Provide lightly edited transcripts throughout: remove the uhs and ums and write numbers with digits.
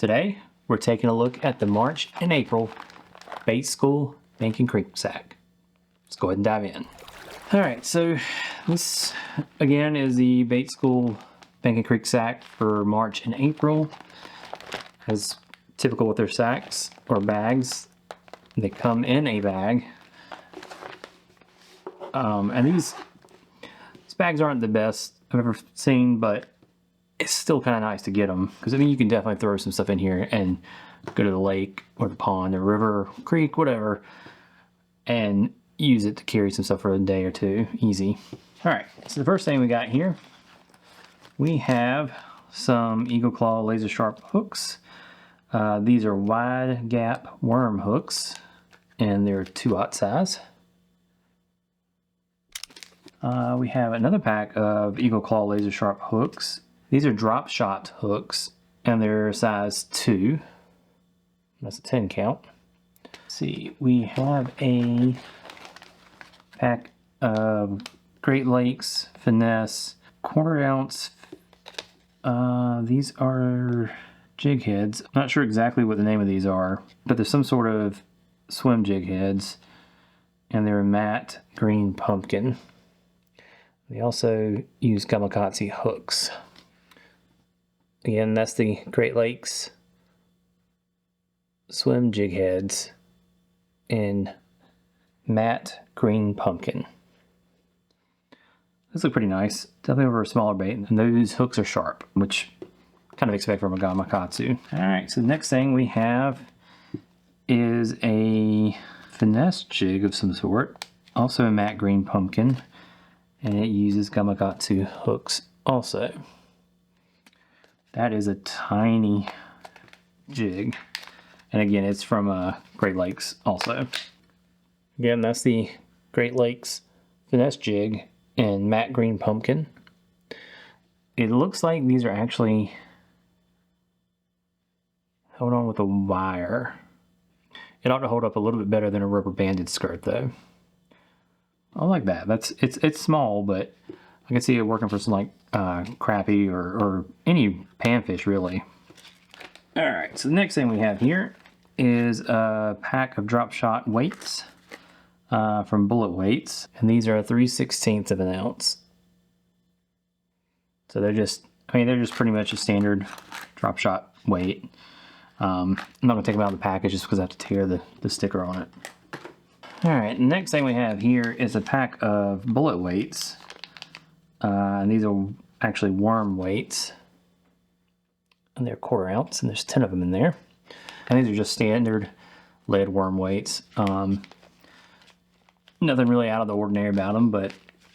Today, we're taking a look at the March and April Bait School Bank and Creek sack. Let's go ahead and dive in. Alright, so this again is the Bait School Bank and Creek sack for March and April. As typical with their sacks or bags, they come in a bag. And these bags aren't the best I've ever seen, but it's still kind of nice to get them, because I mean you can definitely throw some stuff in here and go to the lake or the pond or river, creek, whatever, and use it to carry some stuff for a day or two easy. All right, so the first thing we got here, we have some Eagle Claw laser sharp hooks. These are wide gap worm hooks, and they're 2/0 size. We have another pack of Eagle Claw laser sharp hooks. These are drop shot hooks, and they're size 2. That's a 10 count. Let's see, we have a pack of Great Lakes Finesse 1/4 ounce. These are jig heads. I'm not sure exactly what the name of these are, but there's some sort of swim jig heads, and they're matte green pumpkin. They also use Gamakatsu hooks. Again, that's the Great Lakes swim jig heads in matte green pumpkin. Those look pretty nice. Definitely over a smaller bait, and those hooks are sharp, which kind of expect from a Gamakatsu. Alright, so the next thing we have is a finesse jig of some sort, also a matte green pumpkin, and it uses Gamakatsu hooks also. That is a tiny jig, and again it's from Great Lakes also. Again, that's the Great Lakes finesse jig in matte green pumpkin. It looks like these are actually held on with a wire. It ought to hold up a little bit better than a rubber banded skirt though. I like that. It's small, but I can see it working for some like crappie or any panfish really. Alright, so the next thing we have here is a pack of drop shot weights from Bullet Weights, and these are 3/16 of an ounce. So they're just pretty much a standard drop shot weight. I'm not gonna take them out of the package just because I have to tear the sticker on it. Alright, next thing we have here is a pack of Bullet Weights. And these are actually worm weights. And they're 1/4 ounce, and there's 10 of them in there. And these are just standard lead worm weights. Nothing really out of the ordinary about them, but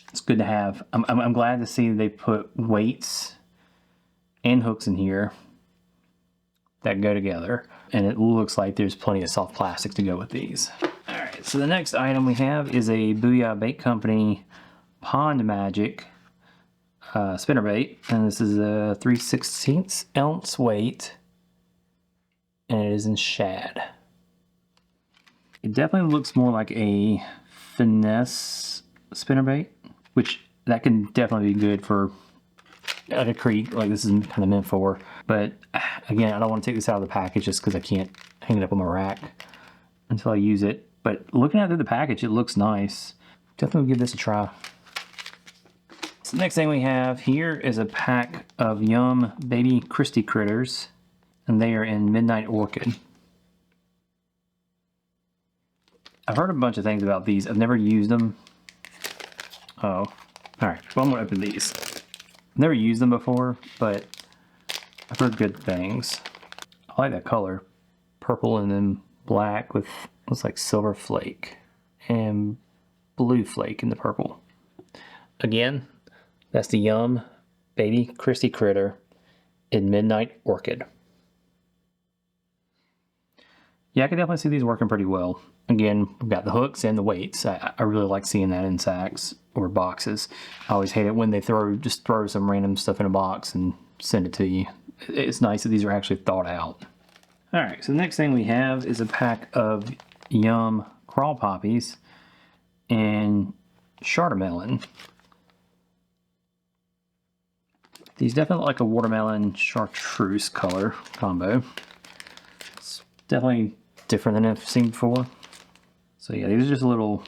it's good to have. I'm glad to see they put weights and hooks in here that go together. And it looks like there's plenty of soft plastic to go with these. Alright, so the next item we have is a Booyah Bait Company Pond Magic spinnerbait, and this is a 3/16 ounce weight, and it is in shad. It definitely looks more like a finesse spinnerbait, which that can definitely be good for at a creek like this is kind of meant for. But again, I don't want to take this out of the package just because I can't hang it up on my rack until I use it. But looking at the package, it looks nice. Definitely give this a try. So the next thing we have here is a pack of Yum Baby Christie Critters, and they are in Midnight Orchid. I've heard a bunch of things about these. I've never used them. Oh, alright. Well, I'm going to open these. I've never used them before, but I've heard good things. I like that color. Purple and then black with looks like silver flake and blue flake in the purple. Again, that's the Yum Baby Christie Critter in Midnight Orchid. Yeah, I can definitely see these working pretty well. Again, we've got the hooks and the weights. I really like seeing that in sacks or boxes. I always hate it when they just throw some random stuff in a box and send it to you. It's nice that these are actually thought out. Alright, so the next thing we have is a pack of Yum Crawl Poppies and Chartermelon. These definitely look like a watermelon chartreuse color combo. Definitely different than I've seen before. So yeah, these are just a little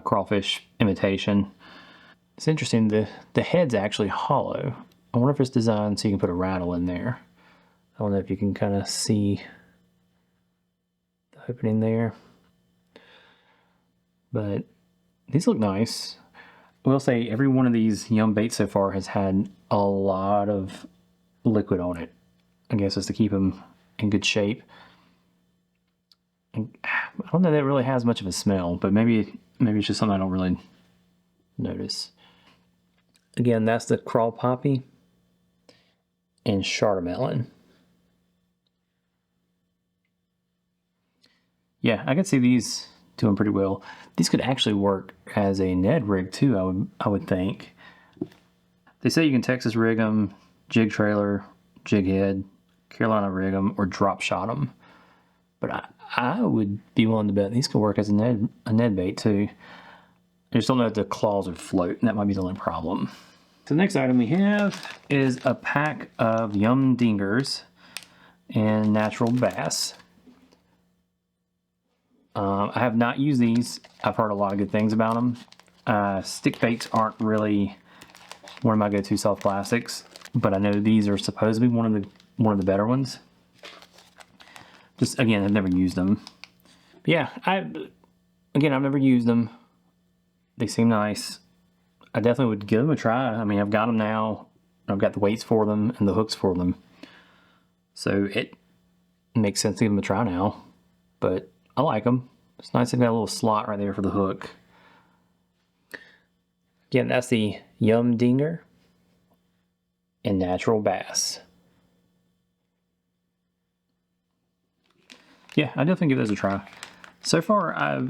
crawfish imitation. It's interesting, the head's actually hollow. I wonder if it's designed so you can put a rattle in there. I don't know if you can kind of see the opening there. But these look nice. I will say every one of these Yum baits so far has had a lot of liquid on it. I guess it's to keep them in good shape. And I don't know that it really has much of a smell, but maybe it's just something I don't really notice. Again, that's the crawl poppy and chartermelon. Yeah, I could see these doing pretty well. These could actually work as a Ned rig too, I would think. They say you can Texas rig them, jig trailer, jig head, Carolina rig them, or drop shot them. But I would be willing to bet these could work as a Ned bait too. I just don't know if the claws would float, and that might be the only problem. So the next item we have is a pack of Yum Dingers and natural bass. I have not used these. I've heard a lot of good things about them. Stick baits aren't really one of my go-to soft plastics, but I know these are supposed to be one of the better ones. Just again, I've never used them. But yeah, I've never used them. They seem nice. I definitely would give them a try. I mean, I've got them now. I've got the weights for them and the hooks for them. So it makes sense to give them a try now. But I like them. It's nice they've got a little slot right there for the hook. Again, that's the Yum Dinger and natural bass. Yeah, I definitely give those a try. So far,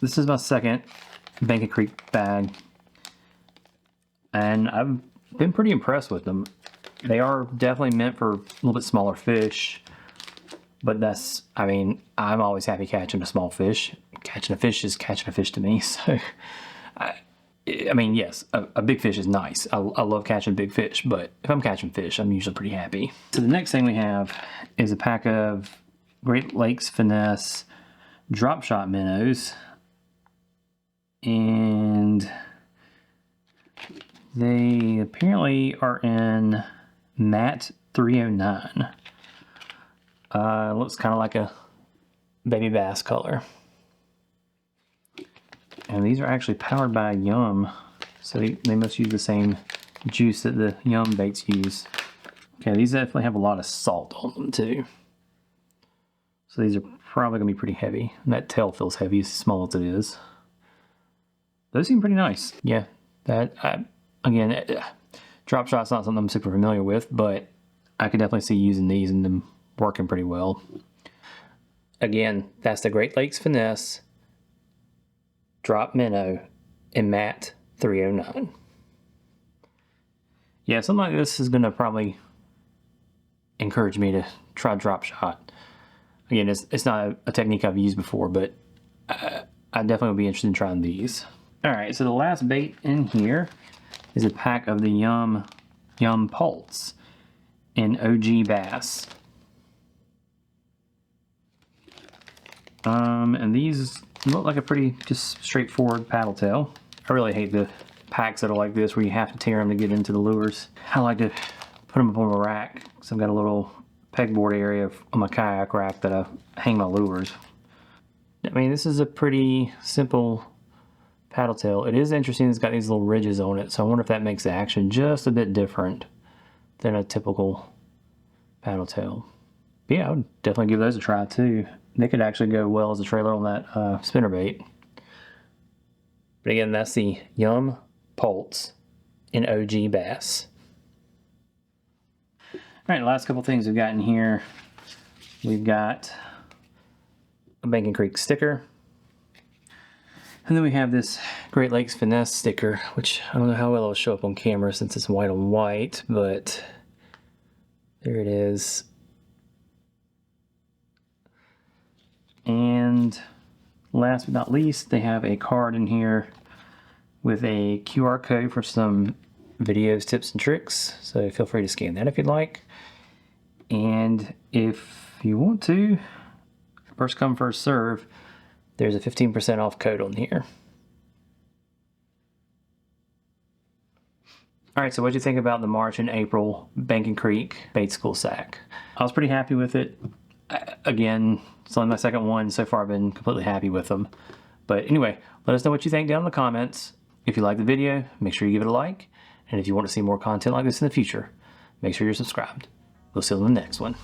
this is my second Bank Creek bag, and I've been pretty impressed with them. They are definitely meant for a little bit smaller fish, but I mean, I'm always happy catching a small fish. Catching a fish is catching a fish to me, so I mean, yes, a big fish is nice. I love catching big fish, but if I'm catching fish, I'm usually pretty happy. So the next thing we have is a pack of Great Lakes Finesse drop shot minnows, and they apparently are in matte 309. Looks kind of like a baby bass color. And these are actually powered by Yum, so they must use the same juice that the Yum baits use. Okay, these definitely have a lot of salt on them too. So these are probably going to be pretty heavy. And that tail feels heavy, as small as it is. Those seem pretty nice. Yeah, again, drop shot's not something I'm super familiar with, but I could definitely see using these and them working pretty well. Again, that's the Great Lakes Finesse drop minnow in matte 309. Yeah, something like this is going to probably encourage me to try drop shot. Again, it's not a technique I've used before, but I definitely would be interested in trying these. Alright, so the last bait in here is a pack of the Yum Pulse in OG Bass. And these look like a pretty just straightforward paddle tail. I really hate the packs that are like this where you have to tear them to get into the lures. I like to put them up on a rack, so I've got a little pegboard area on my kayak rack that I hang my lures. I mean, this is a pretty simple paddle tail. It is interesting, it's got these little ridges on it, so I wonder if that makes the action just a bit different than a typical paddle tail. But yeah, I would definitely give those a try too. They could actually go well as a trailer on that spinnerbait. But again, that's the Yum Pulse in OG Bass. All right, last couple things we've got in here. We've got a Bank Creek sticker. And then we have this Great Lakes Finesse sticker, which I don't know how well it'll show up on camera since it's white on white, but there it is. And last but not least, they have a card in here with a QR code for some videos, tips, and tricks. So feel free to scan that if you'd like. And if if you want to, first come, first serve, there's a 15% off code on here. All right, so what'd you think about the March and April Banking Creek Bait School Sack? I was pretty happy with it. Again, it's only my second one. So far, I've been completely happy with them. But anyway, let us know what you think down in the comments. If you like the video, make sure you give it a like. And if you want to see more content like this in the future, make sure you're subscribed. We'll see you in the next one.